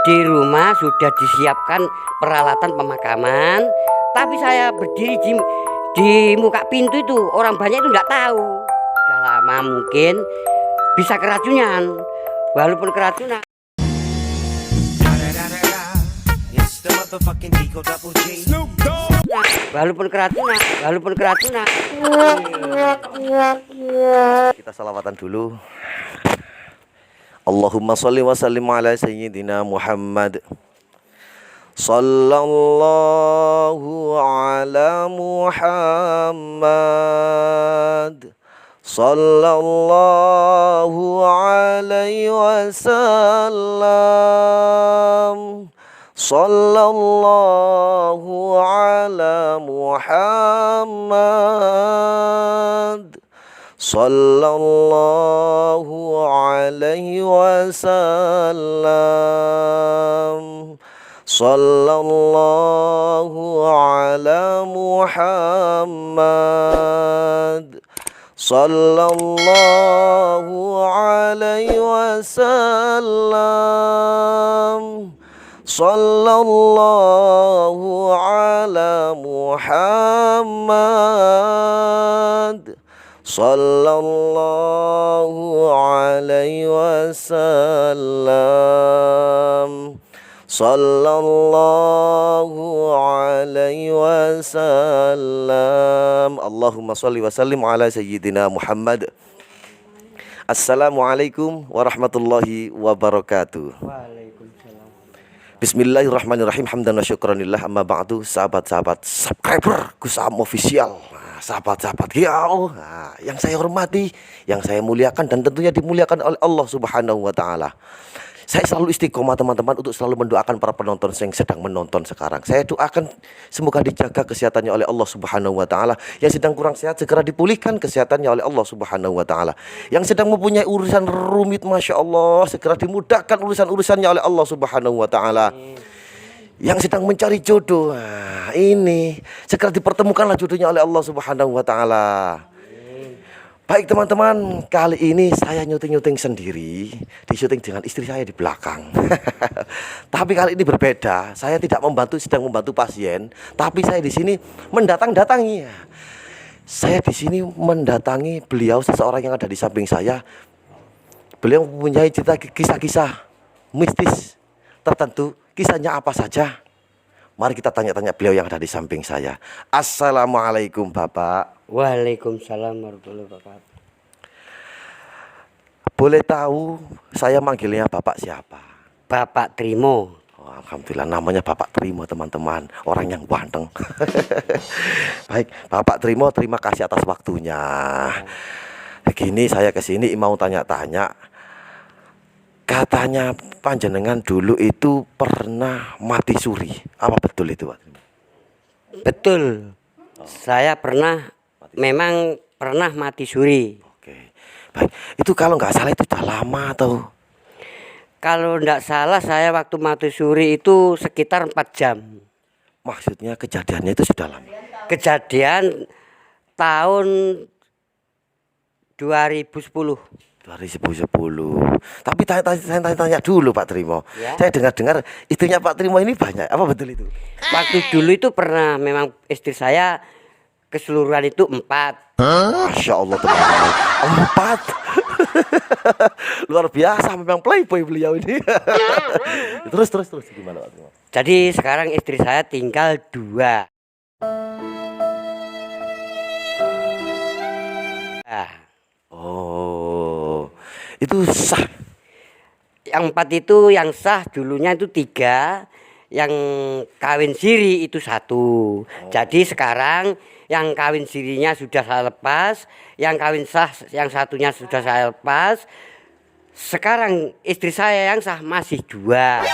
Di rumah sudah disiapkan peralatan pemakaman, tapi saya berdiri di muka pintu itu orang banyak itu nggak tahu. Sudah lama mungkin bisa keracunan, walaupun keracunan. Walaupun keracunan. Kita salawatan dulu. Allahumma sholli wa sallim ala sayyidina Muhammad. Sallallahu ala Muhammad. Sallallahu alaihi wasallam. Sallallahu ala Muhammad. Sallallahu alaihi wasallam. Sallallahu ala Muhammad. Sallallahu alaihi wasallam. Sallallahu ala Muhammad. Sallallahu alaihi wasallam. Sallallahu alaihi wasallam. Allahumma sholli wa sallim ala sayyidina Muhammad. Assalamualaikum warahmatullahi wabarakatuh. Waalaikumsalam. Bismillahirrahmanirrahim. Hamdan wa syukranillah. Amma ba'du. Sahabat-sahabat subscriber Gusam Official, sahabat-sahabat ya Allah, yang saya hormati, yang saya muliakan, dan tentunya dimuliakan oleh Allah Subhanahu wa taala. Saya selalu istiqomah teman-teman untuk selalu mendoakan para penonton yang sedang menonton sekarang. Saya doakan semoga dijaga kesehatannya oleh Allah Subhanahu wa taala. Yang sedang kurang sehat segera dipulihkan kesehatannya oleh Allah Subhanahu wa taala. Yang sedang mempunyai urusan rumit, Masya Allah, segera dimudahkan urusan-urusannya oleh Allah Subhanahu wa taala. Yang sedang mencari jodoh, ini segera dipertemukanlah jodohnya oleh Allah Subhanahu wa taala. Baik teman-teman, kali ini saya nyuting-nyuting sendiri, disyuting dengan istri saya di belakang. Tapi kali ini berbeda, saya tidak sedang membantu pasien, tapi saya di sini mendatangi. Saya di sini mendatangi beliau, seseorang yang ada di samping saya. Beliau mempunyai cerita kisah-kisah mistis tertentu. Kisahnya apa saja? Mari kita tanya-tanya beliau yang ada di samping saya. Assalamualaikum Bapak. Waalaikumsalam warahmatullahi wabarakatuh. Boleh tahu saya manggilnya Bapak siapa? Bapak Trimo. Oh, alhamdulillah namanya Bapak Trimo teman-teman. Orang yang ganteng. Baik Bapak Trimo, terima kasih atas waktunya. Begini saya kesini mau tanya-tanya. Katanya panjenengan dulu itu pernah mati suri. Apa betul itu Pak? Betul. Saya memang pernah mati suri. Oke. Baik. Itu kalau nggak salah itu sudah lama atau? Kalau nggak salah saya waktu mati suri itu sekitar 4 jam. Maksudnya kejadiannya itu sudah lama. Kejadian tahun 2010. 2010. Tapi saya tanya dulu Pak Trimo. Ya. Saya dengar-dengar istrinya Pak Trimo ini banyak. Apa betul itu? Waktu dulu itu pernah memang istri saya keseluruhan itu 4. Masya Allah teman-teman. 4. Luar biasa, memang playboy beliau ini. Terus gimana Pak Trimo? Jadi sekarang istri saya tinggal 2. Oh, itu sah. Yang 4 itu yang sah dulunya itu 3. Yang kawin siri itu 1. Jadi sekarang yang kawin sirinya sudah saya lepas, yang kawin sah yang satunya sudah saya lepas. Sekarang istri saya yang sah masih 2.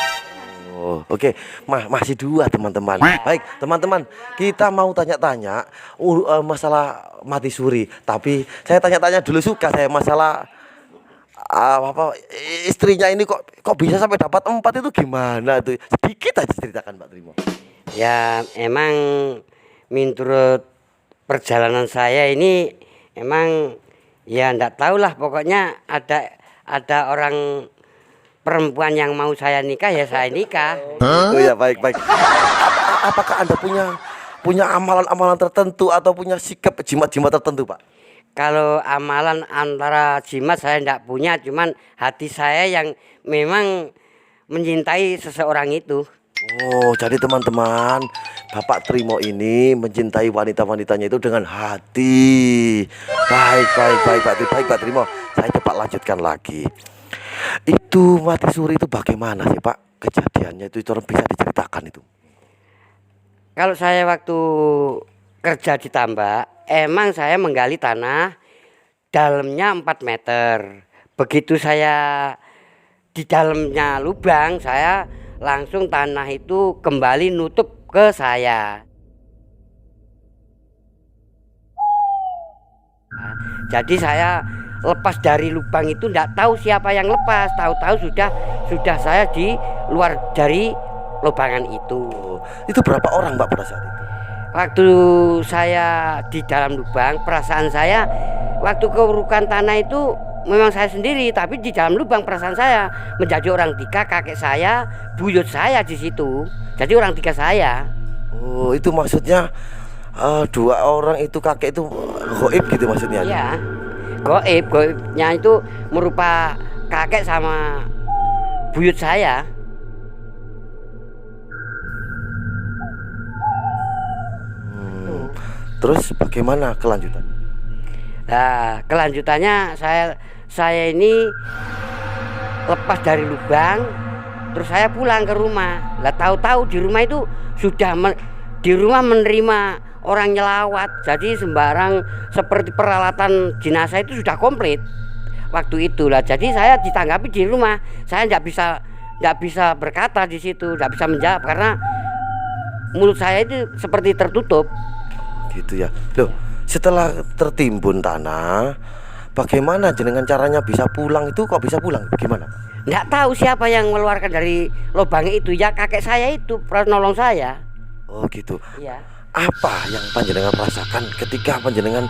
Oh, oke. Masih 2 teman-teman. Baik teman-teman, kita mau tanya-tanya masalah mati suri. Tapi saya tanya-tanya dulu suka saya masalah apa istrinya ini kok bisa sampai dapat 4 itu gimana itu? Sedikit aja ceritakan Pak Trimo. Ya emang menurut perjalanan saya ini emang ya ndak tahu lah, pokoknya ada orang perempuan yang mau saya nikah ya saya nikah. Oh ya, baik. Apakah Anda punya amalan-amalan tertentu atau punya sikap jimat-jimat tertentu, Pak? Kalau amalan antara jimat saya tidak punya, cuman hati saya yang memang mencintai seseorang itu. Oh, jadi teman-teman, Bapak Trimo ini mencintai wanita-wanitanya itu dengan hati. Baik, Pak Trimo. Saya coba lanjutkan lagi. Itu mati suri itu bagaimana sih, Pak? Kejadiannya itu bisa diceritakan itu. Kalau saya waktu kerja di tambak, emang saya menggali tanah dalamnya 4 meter. Begitu saya di dalamnya lubang, saya langsung tanah itu kembali nutup ke saya. Jadi saya lepas dari lubang itu tidak tahu siapa yang lepas, tahu-tahu sudah saya di luar dari lubangan itu. Itu berapa orang, Pak, pada saat itu? Waktu saya di dalam lubang, perasaan saya waktu keurukan tanah itu memang saya sendiri, tapi di dalam lubang perasaan saya menjadi orang 3, kakek saya, buyut saya di situ. Jadi orang 3 saya. Oh, itu maksudnya 2 orang itu kakek itu goib gitu maksudnya? Iya, goibnya itu merupa kakek sama buyut saya. Terus bagaimana kelanjutan? Nah, kelanjutannya saya ini lepas dari lubang, terus saya pulang ke rumah. Lah tahu-tahu di rumah itu di rumah menerima orang nyelawat. Jadi sembarang seperti peralatan jenazah itu sudah komplit waktu itu lah. Jadi saya ditanggapi di rumah. Saya nggak bisa berkata di situ, nggak bisa menjawab karena mulut saya itu seperti tertutup. Gitu ya. Loh, setelah tertimbun tanah, bagaimana jenengan caranya bisa pulang itu? Kok bisa pulang? Bagaimana? Nggak tahu siapa yang mengeluarkan dari lubang itu, ya kakek saya itu pernah nolong saya. Oh gitu. Iya. Apa yang panjenengan rasakan ketika panjenengan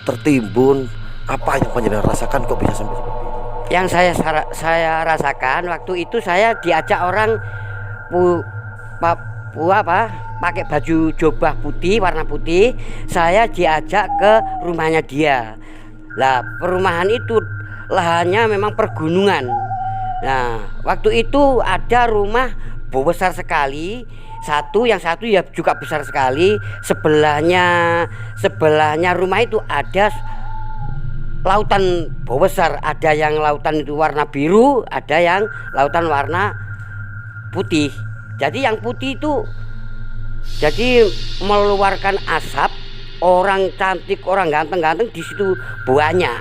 tertimbun? Apa yang panjenengan rasakan kok bisa sampai seperti itu? Yang saya rasakan waktu itu saya diajak orang pakai baju jubah putih, warna putih. Saya diajak ke rumahnya dia. Lah perumahan itu lahannya memang pergunungan. Nah waktu itu ada rumah besar sekali, yang satu ya juga besar sekali. Sebelahnya rumah itu ada lautan besar. Ada yang lautan itu warna biru, ada yang lautan warna putih. Jadi yang putih itu jadi mengeluarkan asap, orang cantik, orang ganteng-ganteng di situ banyak.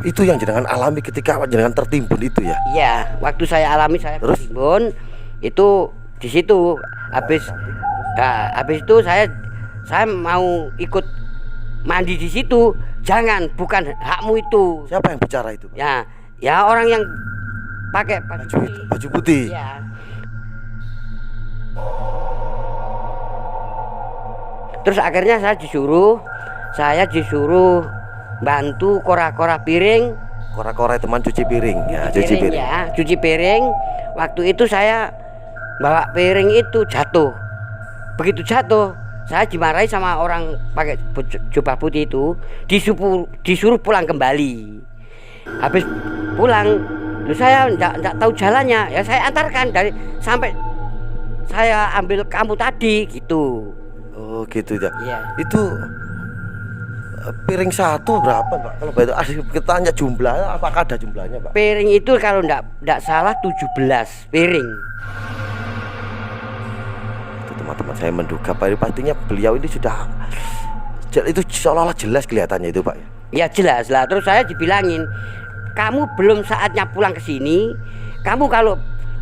Itu yang jenengan alami ketika jenengan tertimbun itu ya? Iya, waktu saya alami saya tertimbun itu di situ. Habis itu saya mau ikut mandi di situ. Jangan, bukan hakmu itu. Siapa yang bicara itu, Pak? Ya orang yang pakai baju putih. Ya. Terus akhirnya saya disuruh bantu kora-kora piring. Kora-kora teman cuci piring ya, cuci piring. Ya, cuci piring. Waktu itu saya bawa piring itu jatuh. Begitu jatuh, saya dimarahi sama orang pakai jubah putih itu, disuruh pulang kembali. Habis pulang, saya enggak tahu jalannya. Ya saya antarkan sampai saya ambil kamu tadi gitu. Oh gitu ya. Iya. Itu piring satu berapa, Pak? Kalau kita tanya jumlahnya, apakah ada jumlahnya, Pak? Piring itu kalau enggak salah 17 piring. Itu teman-teman saya menduga pastinya beliau ini sudah itu seolah-olah jelas kelihatannya itu, Pak. Ya jelas lah. Terus saya dibilangin, kamu belum saatnya pulang ke sini. Kamu kalau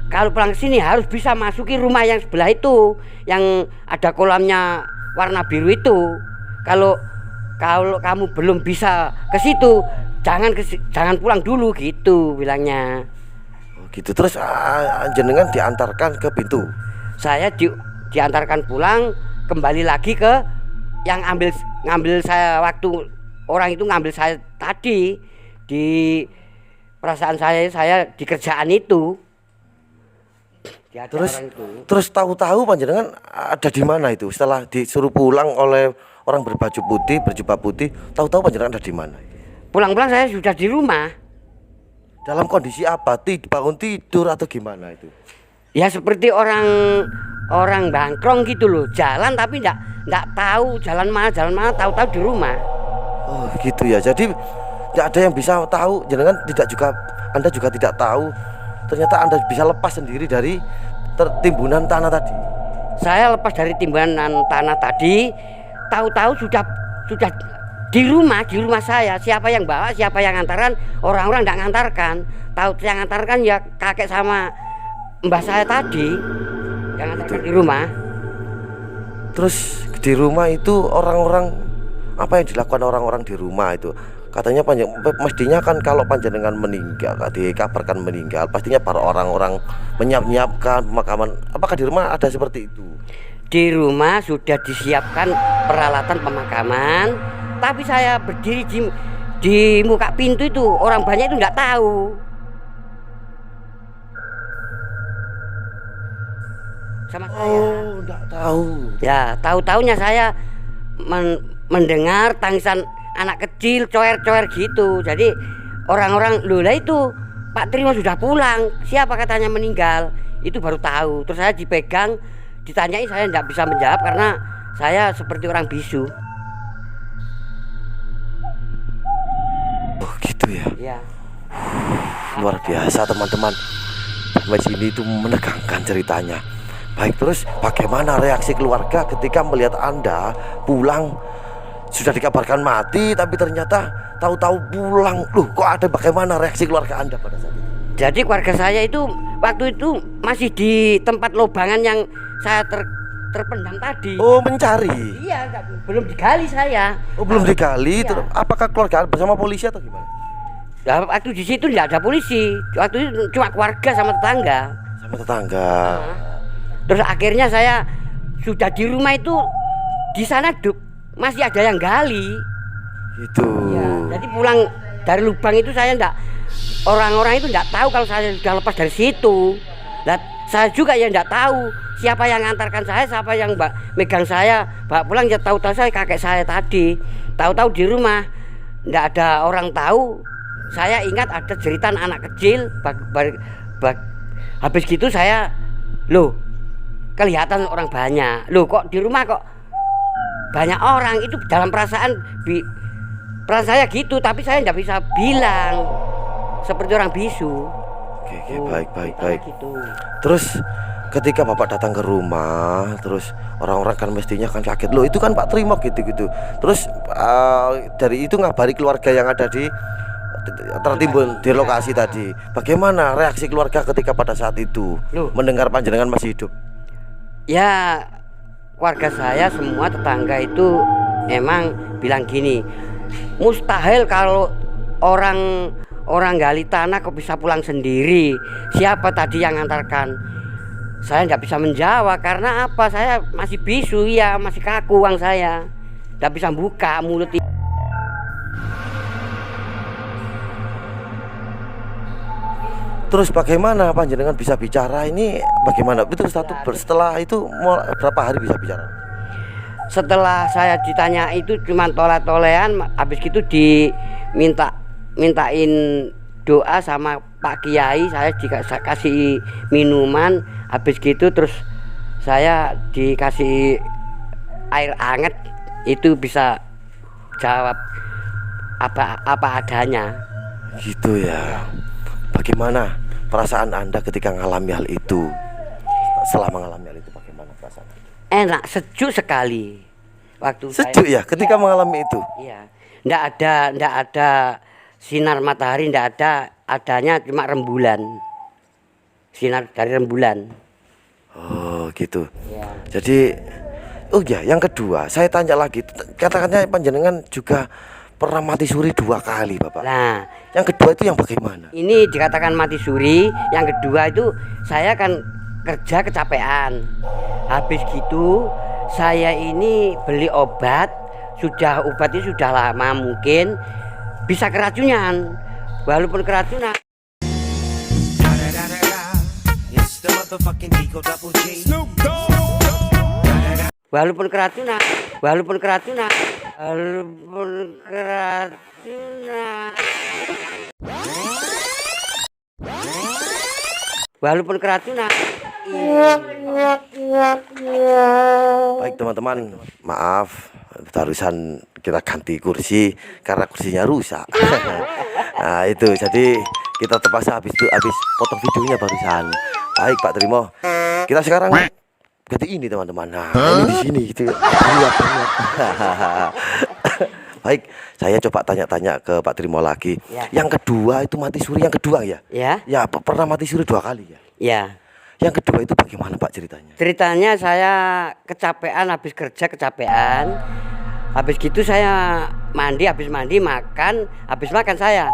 pulang ke sini harus bisa masuki rumah yang sebelah itu, yang ada kolamnya warna biru itu. Kalau kamu belum bisa ke situ, jangan pulang dulu gitu bilangnya. Oh gitu. Terus jenengan diantarkan ke pintu. Saya diantarkan pulang, kembali lagi ke yang ngambil saya waktu orang itu ngambil saya tadi di perasaan saya di kerjaan itu. Terus terus tahu-tahu panjenengan ada di mana itu setelah disuruh pulang oleh orang berbaju putih, berjubah putih, tahu-tahu panjenengan ada di mana? Pulang-pulang saya sudah di rumah. Dalam kondisi apa? Bangun tidur atau gimana itu? Ya seperti orang bangkrong gitu loh, jalan tapi enggak tahu jalan mana, tahu-tahu di rumah. Oh gitu ya. Jadi tidak ada yang bisa tahu. Jangan Anda juga tidak tahu. Ternyata Anda bisa lepas sendiri dari timbunan tanah tadi. Saya lepas dari timbunan tanah tadi, tahu-tahu sudah di rumah saya. Siapa yang bawa, siapa yang ngantarkan, orang-orang enggak ngantarkan. Tahu yang ngantarkan ya kakek sama mbah saya tadi yang ngantarkan di rumah. Terus di rumah itu orang-orang apa yang dilakukan orang-orang di rumah itu? Katanya mestinya kan kalau panjenengan meninggal, dikabarkan meninggal, pastinya para orang-orang menyiapkan pemakaman. Apakah di rumah ada seperti itu? Di rumah sudah disiapkan peralatan pemakaman, tapi saya berdiri di muka pintu itu, orang banyak itu enggak tahu. Sama saya. Oh, enggak tahu. Ya, tahu-taunya saya mendengar tangisan anak kecil coer-coer gitu. Jadi orang-orang lola itu Pak Trimo sudah pulang, siapa katanya meninggal, itu baru tahu. Terus saya dipegang, ditanyai, saya tidak bisa menjawab karena saya seperti orang bisu. Oh gitu ya. Ya. Luar biasa teman-teman. Sampai sini itu menegangkan ceritanya. Baik, terus bagaimana reaksi keluarga ketika melihat Anda pulang sudah dikabarkan mati tapi ternyata tahu-tahu pulang? Loh, kok ada, bagaimana reaksi keluarga Anda pada saat itu? Jadi keluarga saya itu waktu itu masih di tempat lobangan yang saya terpendam tadi. Oh, mencari. Iya, belum digali saya. Oh, belum digali. Iya. Terus apakah keluarga bersama polisi atau gimana? Nah, waktu di situ tidak ada polisi. Waktu itu cuma keluarga sama tetangga. Sama tetangga. Terus akhirnya saya sudah di rumah itu, di sana masih ada yang gali. Itu. Ya, jadi pulang dari lubang itu saya orang-orang itu enggak tahu kalau saya sudah lepas dari situ. Dan saya juga ya enggak tahu siapa yang ngantarkan saya, siapa yang megang saya bawa pulang. Ya tahu-tahu saya kakek saya tadi. Tahu-tahu di rumah enggak ada orang tahu. Saya ingat ada jeritan anak kecil. Habis gitu saya, loh, kelihatan orang banyak. Loh, kok di rumah kok banyak orang? Itu dalam perasaan saya gitu, tapi saya nggak bisa bilang seperti orang bisu. Oke, baik. Gitu. Terus ketika Bapak datang ke rumah, terus orang-orang kan mestinya kan kaget. Loh, itu kan Pak Trimo gitu-gitu. Terus dari itu ngabari keluarga yang ada di tertimbun di lokasi tadi. Bagaimana reaksi keluarga ketika pada saat itu mendengar panjenengan masih hidup? Ya, keluarga saya semua tetangga itu emang bilang gini, mustahil kalau orang gali tanah kok bisa pulang sendiri. Siapa tadi yang ngantarkan? Saya nggak bisa menjawab karena apa? Saya masih bisu, ya masih kaku uang saya, nggak bisa buka mulut. Terus bagaimana panjenengan bisa bicara ini? Bagaimana? Itu setelah itu berapa hari bisa bicara? Setelah saya ditanya itu cuma tole-tolean, habis gitu mintain doa sama Pak Kiai, saya dikasih minuman, habis gitu terus saya dikasih air hangat, itu bisa jawab apa adanya. Gitu ya. Bagaimana perasaan Anda ketika mengalami hal itu? Setelah mengalami hal itu bagaimana perasaan? Enak, sejuk sekali. Waktu sejuk ya ketika mengalami itu. Iya. Enggak ada sinar matahari, enggak ada, adanya cuma rembulan. Sinar dari rembulan. Oh, gitu. Ya. Jadi oh ya, yang kedua, saya tanya lagi. Katakannya panjenengan juga pernah mati suri 2 kali, Bapak. Nah, yang kedua itu yang bagaimana? Ini dikatakan mati suri. Yang kedua itu saya kan kerja kecapean. Habis gitu saya ini beli obat. Obatnya sudah lama, mungkin bisa keracunan. Walaupun keracunan Walaupun keracunan, walaupun keracunan, walaupun keracunan. Walaupun keracunan. Baik teman-teman, maaf barusan kita ganti kursi karena kursinya rusak. Nah itu jadi kita terpaksa habis potong videonya barusan. Baik Pak Trimo, kita sekarang ganti ini teman-teman. Nah ini di sini gitu. Lihat. Baik, saya coba tanya-tanya ke Pak Trimo lagi. Ya. Yang kedua itu mati suri yang kedua ya? Ya. Ya pernah mati suri 2 kali ya? Ya. Yang kedua itu bagaimana Pak ceritanya? Ceritanya saya kecapean, habis kerja kecapean. Habis gitu saya mandi, habis mandi makan, habis makan saya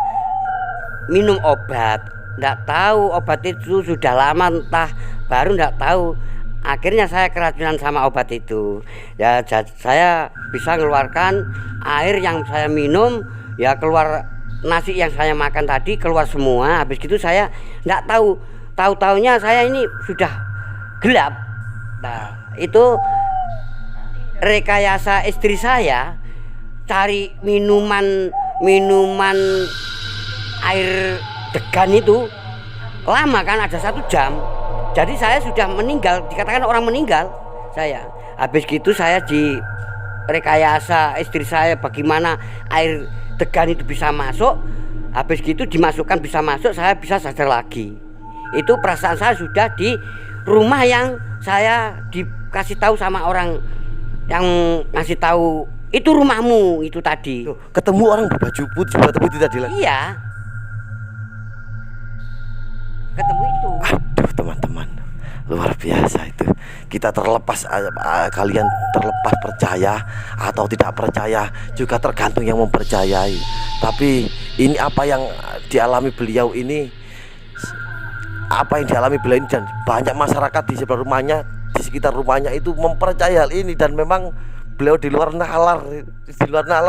minum obat. Nggak tahu obat itu sudah lama entah baru nggak tahu. Akhirnya saya keracunan sama obat itu. Ya saya bisa mengeluarkan air yang saya minum, ya keluar nasi yang saya makan tadi keluar semua. Habis gitu saya nggak tahu-taunya saya ini sudah gelap. Nah, itu rekayasa istri saya cari minuman air degan itu lama kan, ada 1 jam. Jadi saya sudah meninggal, dikatakan orang meninggal saya. Habis gitu saya di rekayasa istri saya bagaimana air degan itu bisa masuk. Habis gitu dimasukkan bisa masuk, saya bisa sadar lagi. Itu perasaan saya sudah di rumah yang saya dikasih tahu sama orang yang ngasih tahu itu rumahmu itu tadi. Ketemu orang berbaju putih itu tadi lagi. Iya. Ketemu itu. Aduh teman-teman, luar biasa itu. Kita terlepas, kalian terlepas percaya atau tidak percaya juga tergantung yang mempercayai. Tapi ini apa yang dialami beliau ini, dan banyak masyarakat di sebelah rumahnya, di sekitar rumahnya itu mempercayai hal ini. Dan memang beliau di luar nalar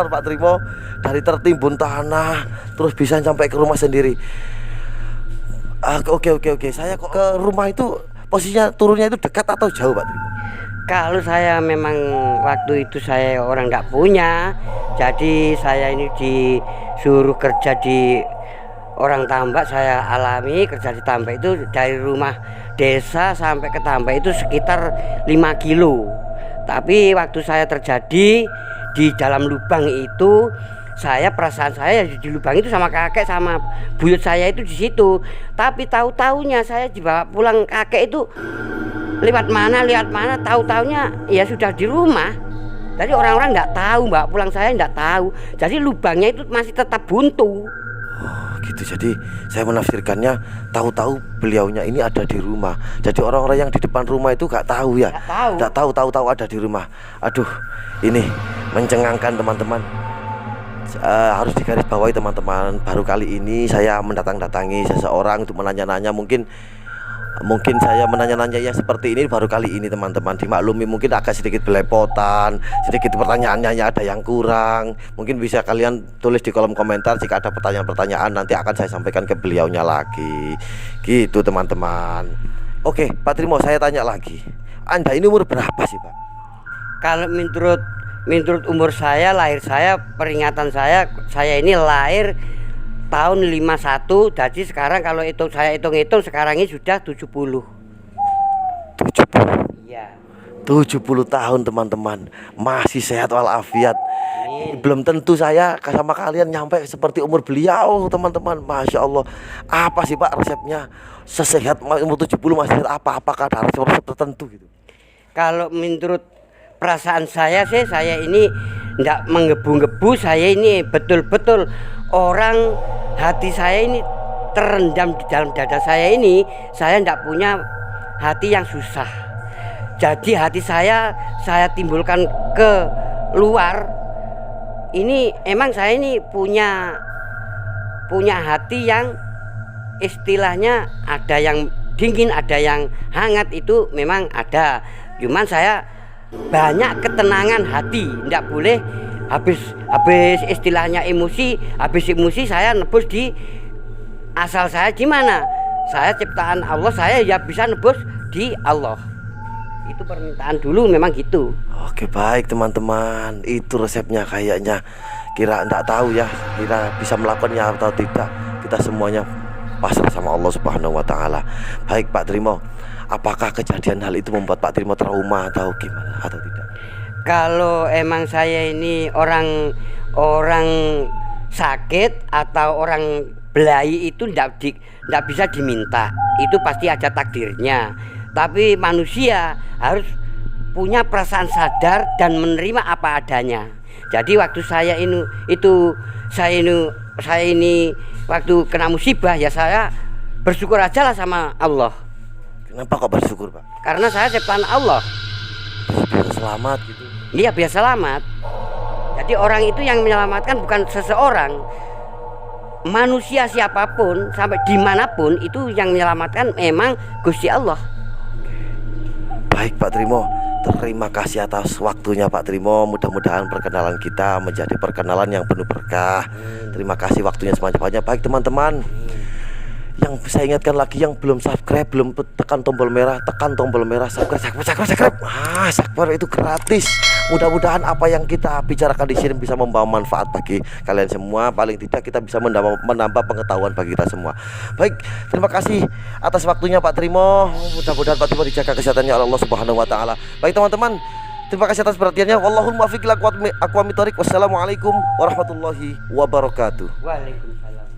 Pak Trimo, dari tertimbun tanah terus bisa sampai ke rumah sendiri. Oke. Saya kok ke rumah itu posisinya turunnya itu dekat atau jauh Pak Trimo? Kalau saya memang waktu itu saya orang nggak punya, jadi saya ini disuruh kerja di orang tambak. Saya alami kerja di tambak itu dari rumah desa sampai ke tambak itu sekitar 5 kilo. Tapi waktu saya terjadi di dalam lubang itu, saya perasaan saya di lubang itu sama kakek sama buyut saya itu di situ. Tapi tahu-taunya saya dibawa pulang kakek itu lihat mana tahu-taunya ya sudah di rumah. Jadi orang-orang nggak tahu, bawa pulang saya nggak tahu. Jadi lubangnya itu masih tetap buntu. Oh gitu, jadi saya menafsirkannya tahu-tahu beliaunya ini ada di rumah. Jadi orang-orang yang di depan rumah itu nggak tahu ya, nggak tahu ada di rumah. Aduh, ini mencengangkan teman-teman. Harus digarisbawahi teman-teman, baru kali ini saya mendatangi seseorang untuk menanya-nanya. Mungkin saya menanya-nanya yang seperti ini baru kali ini teman-teman. Dimaklumi mungkin agak sedikit belepotan, sedikit pertanyaannya ada yang kurang. Mungkin bisa kalian tulis di kolom komentar jika ada pertanyaan-pertanyaan, nanti akan saya sampaikan ke beliaunya lagi. Gitu teman-teman. Oke Pak Trimo, saya tanya lagi, Anda ini umur berapa sih Pak? Kalau menurut umur saya, lahir saya, peringatan saya ini lahir tahun 51. Jadi sekarang kalau saya hitung sekarang ini sudah 70. 70. Iya. 70 tahun teman-teman, masih sehat walafiat. Belum tentu saya sama kalian nyampe seperti umur beliau teman-teman. Masya Allah. Apa sih Pak resepnya sesehat umur 70 masih sehat? Apakah ada resep tertentu gitu? Kalau menurut perasaan saya sih, saya ini enggak menggebu-gebu. Saya ini betul-betul orang, hati saya ini terendam di dalam dada saya ini. Saya enggak punya hati yang susah. Jadi hati saya timbulkan ke luar. Ini emang saya ini punya hati yang istilahnya ada yang dingin, ada yang hangat, itu memang ada. Cuman saya banyak ketenangan hati, tidak boleh habis istilahnya emosi, habis emosi saya nebus di asal saya. Gimana? saya ciptaan Allah, saya ya bisa nebus di Allah. Itu permintaan dulu memang gitu. Oke, baik teman-teman, itu resepnya kayaknya. Kira enggak tahu ya, kira bisa melakukannya atau tidak. Kita semuanya pasrah sama Allah Subhanahu wa taala. Baik Pak Trimo, apakah kejadian hal itu membuat Pak Trimo trauma atau gimana atau tidak? Kalau emang saya ini orang sakit atau orang belai itu ndak bisa diminta. Itu pasti ada takdirnya. Tapi manusia harus punya perasaan sadar dan menerima apa adanya. Jadi waktu saya ini waktu kena musibah ya saya bersyukur aja lah sama Allah. Kenapa kok bersyukur, Pak? Karena saya ciptaan Allah. Biar selamat gitu. Iya, biar selamat. Jadi orang itu yang menyelamatkan bukan seseorang, manusia siapapun sampai dimanapun itu yang menyelamatkan memang Gusti Allah. Baik Pak Trimo, terima kasih atas waktunya Pak Trimo. Mudah-mudahan perkenalan kita menjadi perkenalan yang penuh berkah. Terima kasih waktunya sebanyak-banyaknya. Baik teman-teman, yang saya ingatkan lagi, yang belum subscribe, belum tekan tombol merah, tekan tombol merah, subscribe. Subscribe itu gratis. Mudah-mudahan apa yang kita bicarakan di sini bisa membawa manfaat bagi kalian semua. Paling tidak kita bisa menambah pengetahuan bagi kita semua. Baik, terima kasih atas waktunya Pak Trimo. Mudah-mudahan Pak Trimo dijaga kesehatannya oleh Allah Subhanahu wa taala. Baik teman-teman, terima kasih atas perhatiannya. Wallahul muwaffiq ila aqwamit thoriq. Wassalamualaikum warahmatullahi wabarakatuh. Waalaikumsalam.